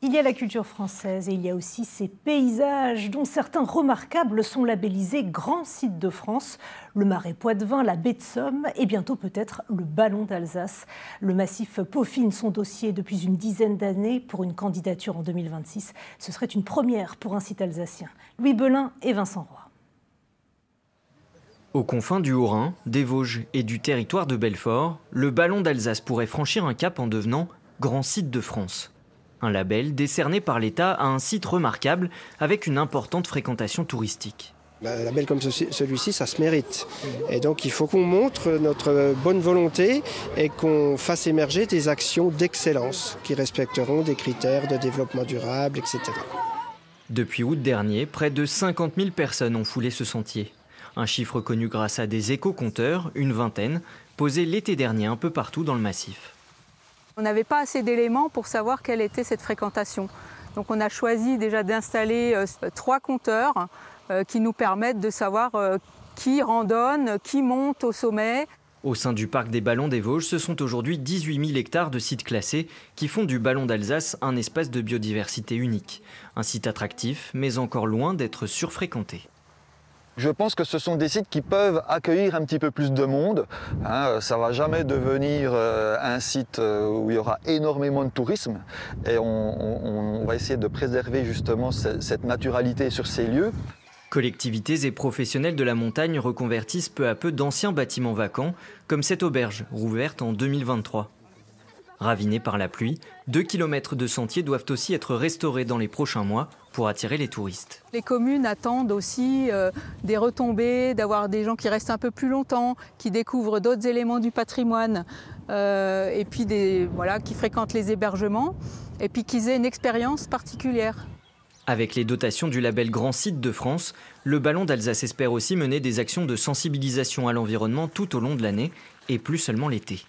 Il y a la culture française et il y a aussi ces paysages dont certains remarquables sont labellisés grands sites de France. Le Marais Poitevin, la baie de Somme et bientôt peut-être le Ballon d'Alsace. Le massif peaufine son dossier depuis une dizaine d'années pour une candidature en 2026. Ce serait une première pour un site alsacien. Louis Belin et Vincent Roy. Aux confins du Haut-Rhin, des Vosges et du territoire de Belfort, le Ballon d'Alsace pourrait franchir un cap en devenant grand site de France. Un label décerné par l'État à un site remarquable avec une importante fréquentation touristique. Un label comme celui-ci, ça se mérite. Et donc il faut qu'on montre notre bonne volonté et qu'on fasse émerger des actions d'excellence qui respecteront des critères de développement durable, etc. Depuis août dernier, près de 50 000 personnes ont foulé ce sentier. Un chiffre connu grâce à des éco-compteurs, une vingtaine, posés l'été dernier un peu partout dans le massif. On n'avait pas assez d'éléments pour savoir quelle était cette fréquentation. Donc on a choisi déjà d'installer 3 compteurs qui nous permettent de savoir qui randonne, qui monte au sommet. Au sein du parc des Ballons des Vosges, ce sont aujourd'hui 18 000 hectares de sites classés qui font du Ballon d'Alsace un espace de biodiversité unique. Un site attractif, mais encore loin d'être surfréquenté. Je pense que ce sont des sites qui peuvent accueillir un petit peu plus de monde. Ça ne va jamais devenir un site où il y aura énormément de tourisme. Et on va essayer de préserver justement cette naturalité sur ces lieux. Collectivités et professionnels de la montagne reconvertissent peu à peu d'anciens bâtiments vacants, comme cette auberge, rouverte en 2023. Ravinés par la pluie, 2 km de sentiers doivent aussi être restaurés dans les prochains mois pour attirer les touristes. Les communes attendent aussi des retombées, d'avoir des gens qui restent un peu plus longtemps, qui découvrent d'autres éléments du patrimoine, et puis qui fréquentent les hébergements, et puis qu'ils aient une expérience particulière. Avec les dotations du label Grand Site de France, le Ballon d'Alsace espère aussi mener des actions de sensibilisation à l'environnement tout au long de l'année, et plus seulement l'été.